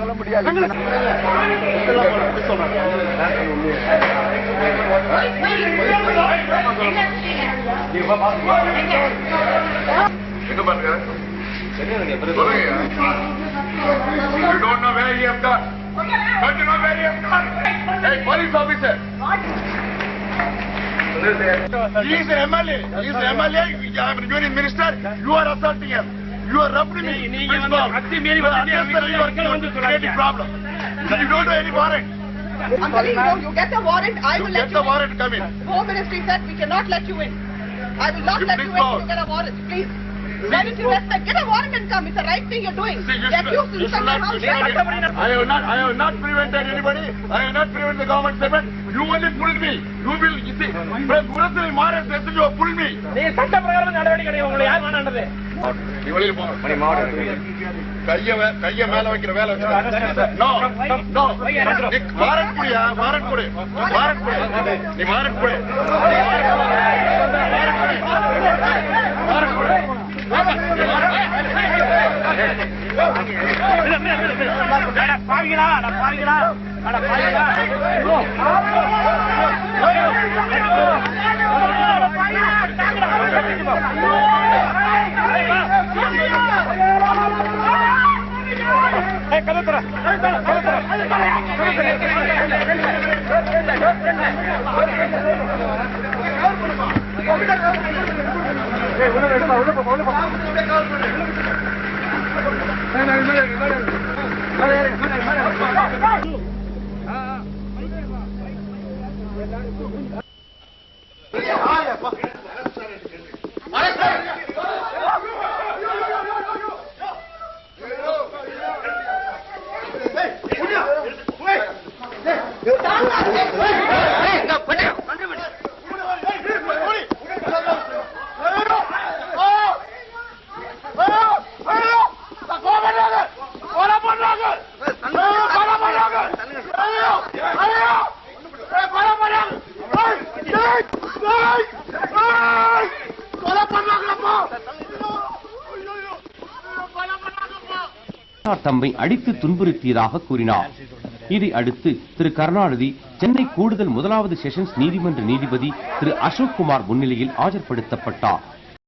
சொல்ல முடியாது. You don't know where he has gone. Don't you know where he has gone? Hey, police officer. He is an MLA. He is an MLA. I am a union minister. You are assaulting him. You are robbing me. You are creating problem. You don't know any warrant. I'm telling you, you get the warrant. I will let you in. Get the warrant. Come in. Home Ministry said we cannot let you in. I will not let you in if you get a warrant. Please. Let it respect. Get a warrant and come. It's the right thing you're doing. Get used to inside my house. I have not prevented anybody. I have not prevented the government servant. You only pulled me. You will. You see, when Purathil Maharaj says you have pulled me. நீ சட்ட பிரகாரம் நடவடிக்கை உங்களை யார் வேண்டாம்ன்றது? நீ வெளியில போ. கைய மேல வைக்கிற வேலை வச்சு. நோ. வாரண்ட் குடியா? வாரண்ட் குடி. வாரண்ட் குடி. நீ வாரண்ட் குடி. வாரண்ட் குடி. தம்மை அடித்து துன்புறுத்தியதாக கூறினார். இதை அடுத்து திரு கருணாநிதி சென்னை கூடுதல் முதலாவது செஷன்ஸ் நீதிமன்ற நீதிபதி திரு அசோக் குமார் முன்னிலையில் ஆஜர்படுத்தப்பட்டார்.